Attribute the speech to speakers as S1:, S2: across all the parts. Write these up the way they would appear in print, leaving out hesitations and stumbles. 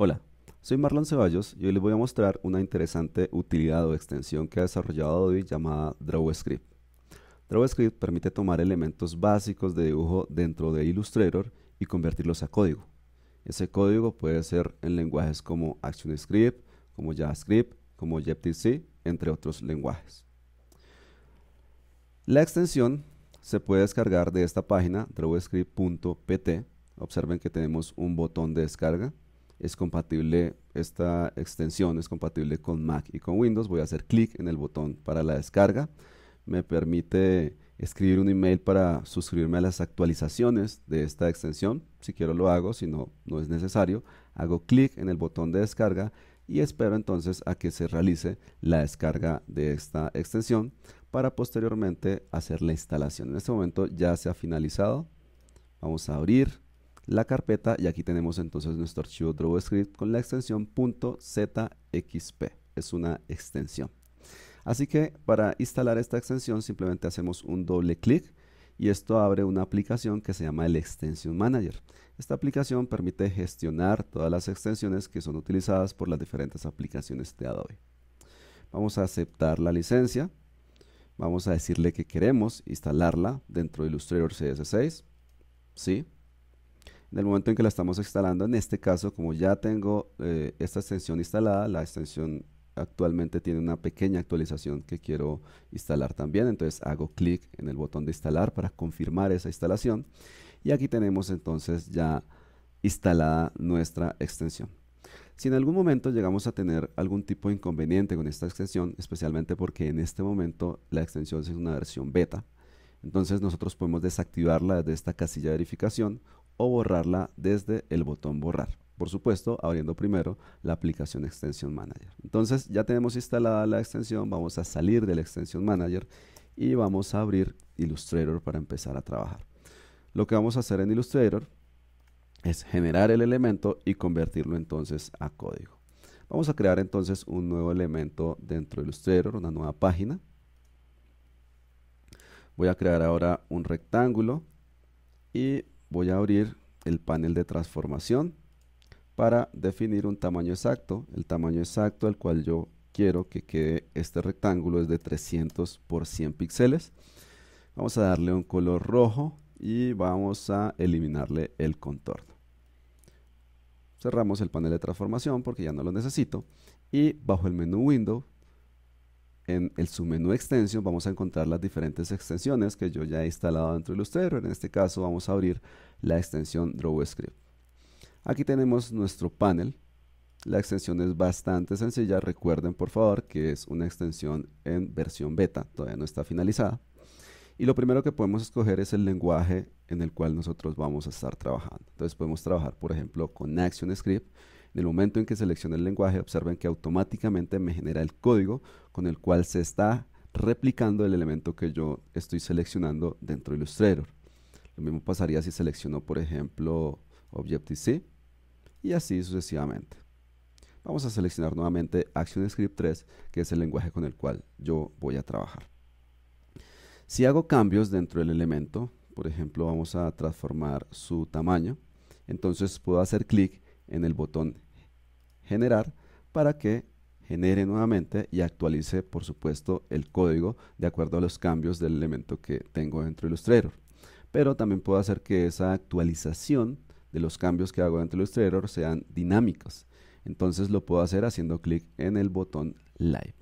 S1: Hola, soy Marlon Ceballos y hoy les voy a mostrar una interesante utilidad o extensión que ha desarrollado Adobe llamada DrawScript. DrawScript permite tomar elementos básicos de dibujo dentro de Illustrator y convertirlos a código. Ese código puede ser en lenguajes como ActionScript, como JavaScript, como Objective-C, entre otros lenguajes. La extensión se puede descargar de esta página, drawscript.pt. Observen que tenemos un botón de descarga. Esta extensión es compatible con Mac y con Windows. Voy a hacer clic en el botón para la descarga. Me permite escribir un email para suscribirme a las actualizaciones de esta extensión. Si quiero lo hago, si no, no es necesario. Hago clic en el botón de descarga y espero entonces a que se realice la descarga de esta extensión para posteriormente hacer la instalación. En este momento ya se ha finalizado. Vamos a abrir la carpeta y aquí tenemos entonces nuestro archivo DrawScript con la extensión .zxp. Es una extensión. Así que para instalar esta extensión simplemente hacemos un doble clic y esto abre una aplicación que se llama el Extension Manager. Esta aplicación permite gestionar todas las extensiones que son utilizadas por las diferentes aplicaciones de Adobe. Vamos a aceptar la licencia. Vamos a decirle que queremos instalarla dentro de Illustrator CS6. Sí. En el momento en que la estamos instalando, en este caso, como ya tengo esta extensión instalada, la extensión actualmente tiene una pequeña actualización que quiero instalar también. Entonces hago clic en el botón de instalar para confirmar esa instalación. Y aquí tenemos entonces ya instalada nuestra extensión. Si en algún momento llegamos a tener algún tipo de inconveniente con esta extensión, especialmente porque en este momento la extensión es una versión beta, entonces nosotros podemos desactivarla desde esta casilla de verificación o borrarla desde el botón borrar. Por supuesto, abriendo primero la aplicación Extension Manager. Entonces ya tenemos instalada la extensión, vamos a salir del Extension Manager y vamos a abrir Illustrator para empezar a trabajar. Lo que vamos a hacer en Illustrator es generar el elemento y convertirlo entonces a código. Vamos a crear entonces un nuevo elemento dentro de Illustrator, una nueva página. Voy a crear ahora un rectángulo y voy a abrir el panel de transformación para definir un tamaño exacto. El tamaño exacto al cual yo quiero que quede este rectángulo es de 300 por 100 píxeles. Vamos a darle un color rojo y vamos a eliminarle el contorno. Cerramos el panel de transformación porque ya no lo necesito y bajo el menú Window, en el submenú Extension, vamos a encontrar las diferentes extensiones que yo ya he instalado dentro de Illustrator. En este caso vamos a abrir la extensión DrawScript. Aquí tenemos nuestro panel. La extensión es bastante sencilla. Recuerden por favor que es una extensión en versión beta, todavía no está finalizada. Y lo primero que podemos escoger es el lenguaje en el cual nosotros vamos a estar trabajando. Entonces podemos trabajar, por ejemplo, con ActionScript. En el momento en que seleccione el lenguaje, observen que automáticamente me genera el código con el cual se está replicando el elemento que yo estoy seleccionando dentro de Illustrator. Lo mismo pasaría si selecciono, por ejemplo, Objective-C y así sucesivamente. Vamos a seleccionar nuevamente ActionScript 3, que es el lenguaje con el cual yo voy a trabajar. Si hago cambios dentro del elemento, por ejemplo, vamos a transformar su tamaño, entonces puedo hacer clic en el botón generar para que genere nuevamente y actualice, por supuesto, el código de acuerdo a los cambios del elemento que tengo dentro de Illustrator. Pero también puedo hacer que esa actualización de los cambios que hago dentro de Illustrator sean dinámicos. Entonces lo puedo hacer haciendo clic en el botón Live.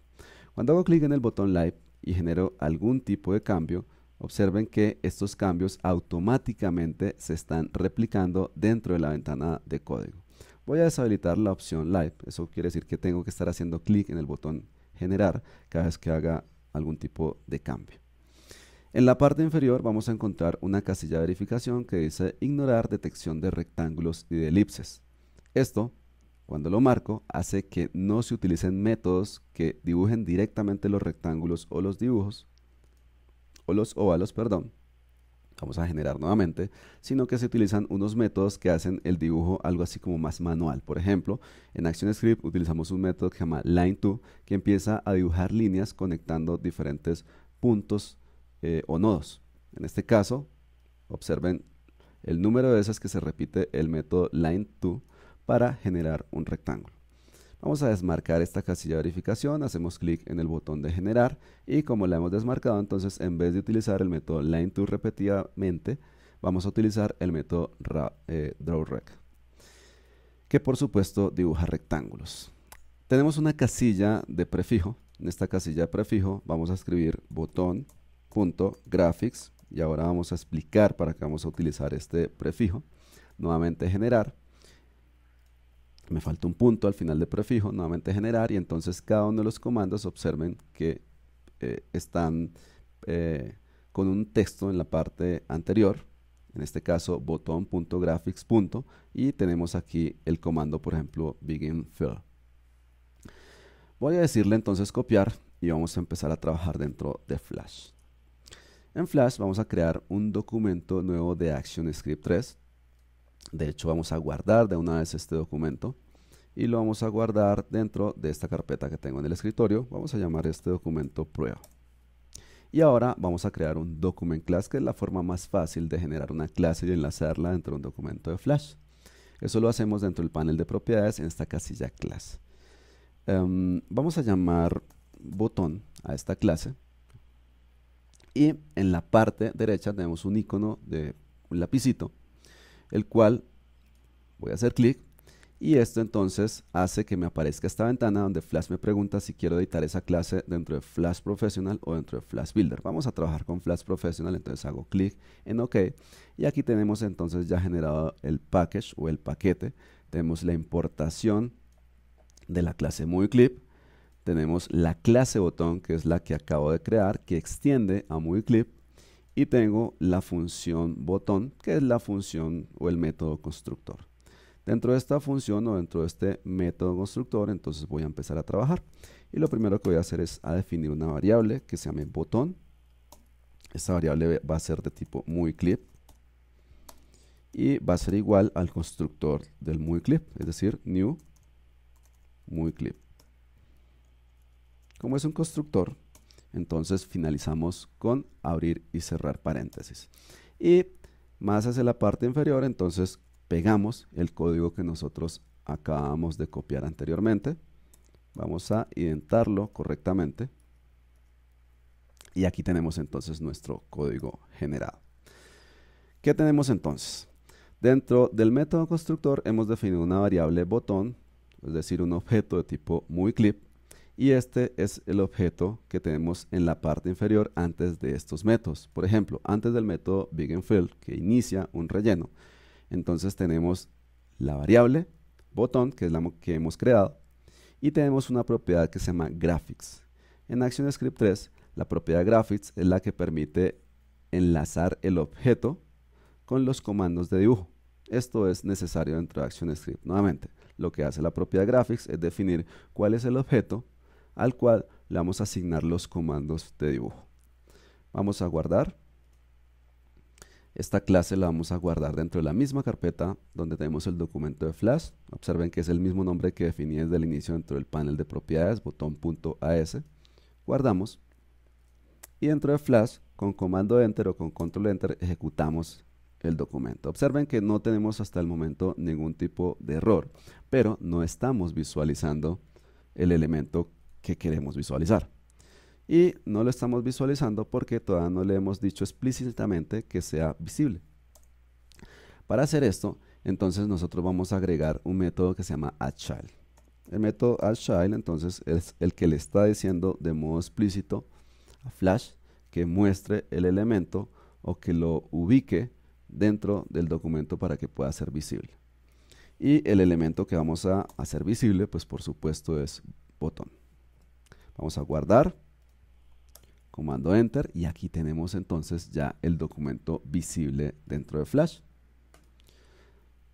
S1: Cuando hago clic en el botón Live y genero algún tipo de cambio, observen que estos cambios automáticamente se están replicando dentro de la ventana de código. Voy a deshabilitar la opción Live. Eso quiere decir que tengo que estar haciendo clic en el botón generar cada vez que haga algún tipo de cambio. En la parte inferior vamos a encontrar una casilla de verificación que dice ignorar detección de rectángulos y de elipses. Esto, cuando lo marco, hace que no se utilicen métodos que dibujen directamente los rectángulos o los dibujos, o los óvalos, perdón. Vamos a generar nuevamente, sino que se utilizan unos métodos que hacen el dibujo algo así como más manual. Por ejemplo, en ActionScript utilizamos un método que se llama Line2, que empieza a dibujar líneas conectando diferentes puntos o nodos. En este caso, observen el número de veces que se repite el método Line2 para generar un rectángulo. Vamos a desmarcar esta casilla de verificación, hacemos clic en el botón de generar y como la hemos desmarcado, entonces en vez de utilizar el método LineTo repetidamente, vamos a utilizar el método drawRect, que por supuesto dibuja rectángulos. Tenemos una casilla de prefijo. En esta casilla de prefijo vamos a escribir botón.graphics y ahora vamos a explicar para qué vamos a utilizar este prefijo. Nuevamente generar. Me falta un punto al final de prefijo, nuevamente generar, y entonces cada uno de los comandos observen que están con un texto en la parte anterior, en este caso botón.graphics. Y tenemos aquí el comando, por ejemplo, begin fill. Voy a decirle entonces copiar y vamos a empezar a trabajar dentro de Flash. En Flash vamos a crear un documento nuevo de ActionScript 3. De hecho, vamos a guardar de una vez este documento y lo vamos a guardar dentro de esta carpeta que tengo en el escritorio. Vamos a llamar este documento prueba. Y ahora vamos a crear un document class, que es la forma más fácil de generar una clase y enlazarla dentro de un documento de Flash. Eso lo hacemos dentro del panel de propiedades en esta casilla class. Vamos a llamar botón a esta clase. Y en la parte derecha tenemos un icono de un lapicito, el cual voy a hacer clic y esto entonces hace que me aparezca esta ventana donde Flash me pregunta si quiero editar esa clase dentro de Flash Professional o dentro de Flash Builder. Vamos a trabajar con Flash Professional, entonces hago clic en OK y aquí tenemos entonces ya generado el package o el paquete. Tenemos la importación de la clase MovieClip, tenemos la clase botón, que es la que acabo de crear, que extiende a MovieClip, y tengo la función botón, que es la función o el método constructor. Dentro de esta función o dentro de este método constructor, entonces voy a empezar a trabajar. Y lo primero que voy a hacer es a definir una variable que se llame botón. Esta variable va a ser de tipo MovieClip y va a ser igual al constructor del MovieClip, es decir, new MovieClip. Como es un constructor, entonces finalizamos con abrir y cerrar paréntesis. Y más hacia la parte inferior, entonces pegamos el código que nosotros acabamos de copiar anteriormente. Vamos a indentarlo correctamente. Y aquí tenemos entonces nuestro código generado. ¿Qué tenemos entonces? Dentro del método constructor hemos definido una variable botón, es decir, un objeto de tipo MovieClip. Y este es el objeto que tenemos en la parte inferior antes de estos métodos. Por ejemplo, antes del método beginFill, que inicia un relleno. Entonces tenemos la variable botón, que es la que hemos creado, y tenemos una propiedad que se llama graphics. En ActionScript 3, la propiedad graphics es la que permite enlazar el objeto con los comandos de dibujo. Esto es necesario dentro de ActionScript. Nuevamente, lo que hace la propiedad graphics es definir cuál es el objeto al cual le vamos a asignar los comandos de dibujo. Vamos a guardar. Esta clase la vamos a guardar dentro de la misma carpeta donde tenemos el documento de Flash. Observen que es el mismo nombre que definí desde el inicio dentro del panel de propiedades, botón.as. Guardamos. Y dentro de Flash, con comando Enter o con control Enter, ejecutamos el documento. Observen que no tenemos hasta el momento ningún tipo de error, pero no estamos visualizando el elemento que queremos visualizar. Y no lo estamos visualizando porque todavía no le hemos dicho explícitamente que sea visible. Para hacer esto, entonces nosotros vamos a agregar un método que se llama addChild. El método addChild entonces es el que le está diciendo de modo explícito a Flash que muestre el elemento o que lo ubique dentro del documento para que pueda ser visible. Y el elemento que vamos a hacer visible, pues por supuesto es botón. Vamos a guardar, comando Enter, y aquí tenemos entonces ya el documento visible dentro de Flash.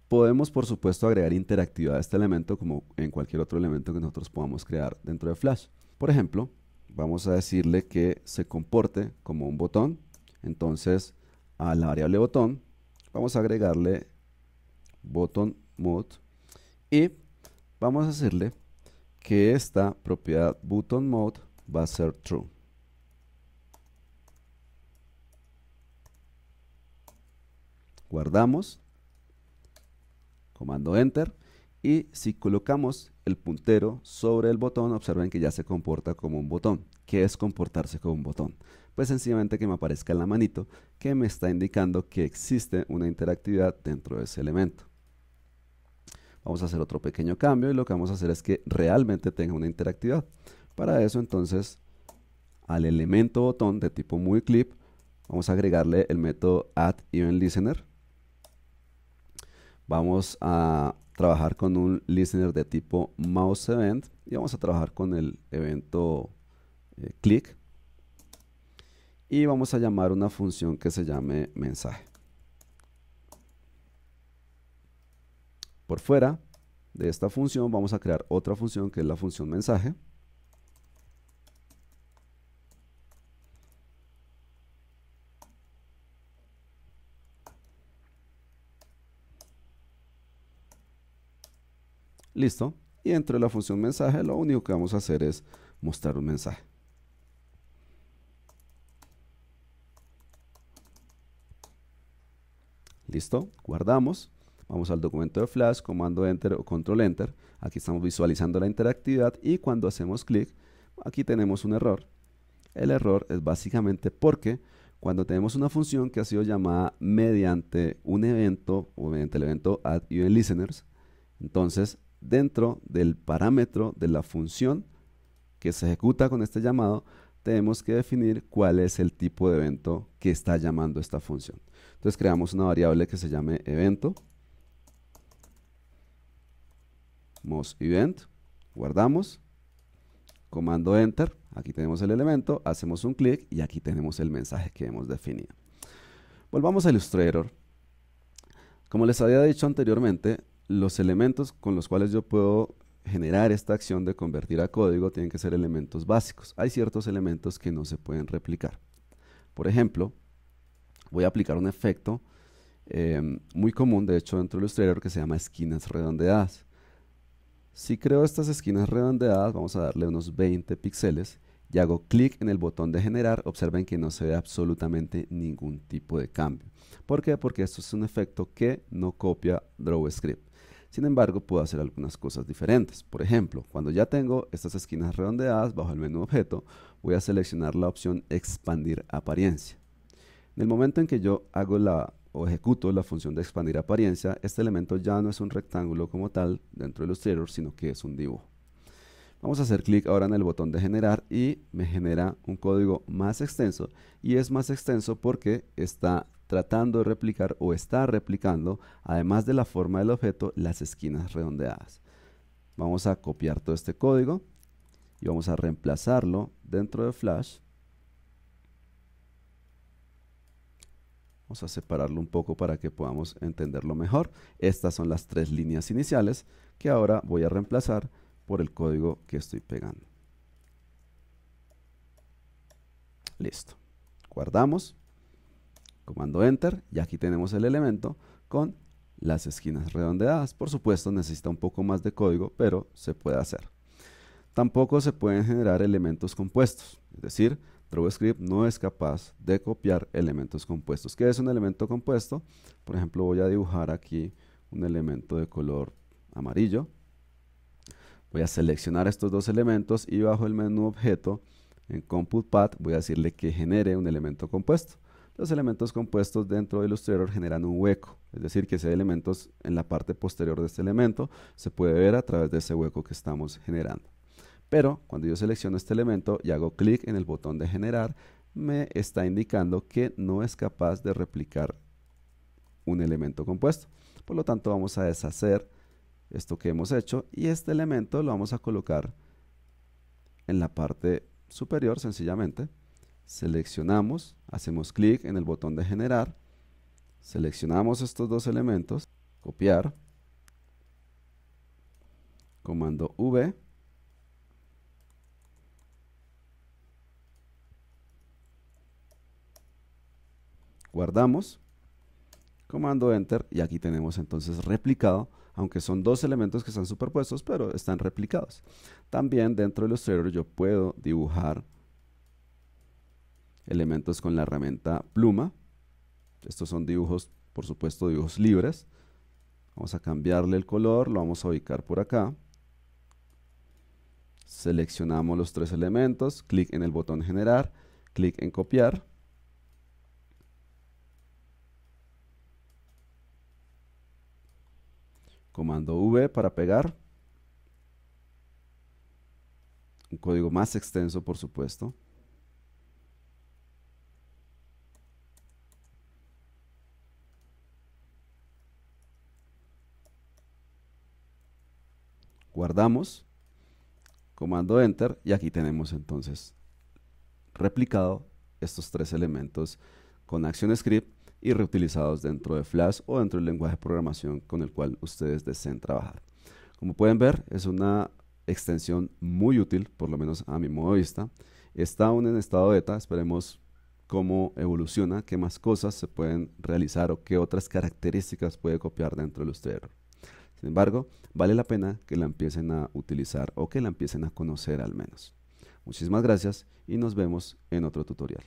S1: Podemos por supuesto agregar interactividad a este elemento como en cualquier otro elemento que nosotros podamos crear dentro de Flash. Por ejemplo, vamos a decirle que se comporte como un botón. Entonces a la variable botón vamos a agregarle button mode y vamos a decirle que esta propiedad button mode va a ser true. Guardamos, comando Enter, Y si colocamos el puntero sobre el botón, observen que ya se comporta como un botón. ¿Qué es comportarse como un botón? Pues sencillamente que me aparezca la manito que me está indicando que existe una interactividad dentro de ese elemento. Vamos a hacer otro pequeño cambio y lo que vamos a hacer es que realmente tenga una interactividad. Para eso entonces al elemento botón de tipo MovieClip vamos a agregarle el método addEventListener. Vamos a trabajar con un listener de tipo mouseEvent y vamos a trabajar con el evento click y vamos a llamar una función que se llame mensaje. Por fuera de esta función vamos a crear otra función que es la función mensaje. Listo. Y dentro de la función mensaje lo único que vamos a hacer es mostrar un mensaje. Listo. Guardamos. Vamos al documento de Flash, comando Enter o Control Enter. Aquí estamos visualizando la interactividad y cuando hacemos clic, aquí tenemos un error. El error es básicamente porque cuando tenemos una función que ha sido llamada mediante un evento o mediante el evento addEventListeners, entonces dentro del parámetro de la función que se ejecuta con este llamado, tenemos que definir cuál es el tipo de evento que está llamando esta función. Entonces creamos una variable que se llame evento, mosEvent, guardamos, comando Enter, aquí tenemos el elemento, hacemos un clic y aquí tenemos el mensaje que hemos definido. Volvamos a Illustrator. Como les había dicho anteriormente, los elementos con los cuales yo puedo generar esta acción de convertir a código tienen que ser elementos básicos. Hay ciertos elementos que no se pueden replicar. Por ejemplo, voy a aplicar un efecto muy común, de hecho, dentro de Illustrator que se llama esquinas redondeadas. Si creo estas esquinas redondeadas, vamos a darle unos 20 píxeles y hago clic en el botón de generar, observen que no se ve absolutamente ningún tipo de cambio. ¿Por qué? Porque esto es un efecto que no copia DrawScript. Sin embargo, puedo hacer algunas cosas diferentes. Por ejemplo, cuando ya tengo estas esquinas redondeadas, bajo el menú objeto, voy a seleccionar la opción expandir apariencia. En el momento en que yo hago o ejecuto la función de expandir apariencia, este elemento ya no es un rectángulo como tal dentro de Illustrator, sino que es un dibujo. Vamos a hacer clic ahora en el botón de generar y me genera un código más extenso, y es más extenso porque está tratando de replicar o está replicando, además de la forma del objeto, las esquinas redondeadas. Vamos a copiar todo este código y vamos a reemplazarlo dentro de Flash. Vamos a separarlo un poco para que podamos entenderlo mejor. Estas son las 3 líneas iniciales que ahora voy a reemplazar por el código que estoy pegando. Listo. Guardamos. Comando Enter y aquí tenemos el elemento con las esquinas redondeadas. Por supuesto necesita un poco más de código, pero se puede hacer. Tampoco se pueden generar elementos compuestos, es decir, DrawScript no es capaz de copiar elementos compuestos. ¿Qué es un elemento compuesto? Por ejemplo, voy a dibujar aquí un elemento de color amarillo. Voy a seleccionar estos dos elementos y bajo el menú objeto, en Compute Path, voy a decirle que genere un elemento compuesto. Los elementos compuestos dentro de Illustrator generan un hueco, es decir, que si hay elementos en la parte posterior de este elemento, se puede ver a través de ese hueco que estamos generando. Pero cuando yo selecciono este elemento y hago clic en el botón de generar, me está indicando que no es capaz de replicar un elemento compuesto. Por lo tanto, vamos a deshacer esto que hemos hecho y este elemento lo vamos a colocar en la parte superior sencillamente. Seleccionamos, hacemos clic en el botón de generar, seleccionamos estos dos elementos, copiar, comando V, guardamos, comando Enter y aquí tenemos entonces replicado, aunque son dos elementos que están superpuestos, pero están replicados. También dentro de Illustrator yo puedo dibujar elementos con la herramienta pluma. Estos son dibujos, por supuesto, dibujos libres. Vamos a cambiarle el color, lo vamos a ubicar por acá. Seleccionamos los tres elementos, clic en el botón generar, clic en copiar. Comando V para pegar. Un código más extenso, por supuesto. Guardamos. Comando Enter y aquí tenemos entonces replicado estos tres elementos con ActionScript y reutilizados dentro de Flash o dentro del lenguaje de programación con el cual ustedes deseen trabajar. Como pueden ver, es una extensión muy útil, por lo menos a mi modo de vista. Está aún en estado beta, esperemos cómo evoluciona, qué más cosas se pueden realizar o qué otras características puede copiar dentro de Illustrator. Sin embargo, vale la pena que la empiecen a utilizar o que la empiecen a conocer al menos. Muchísimas gracias y nos vemos en otro tutorial.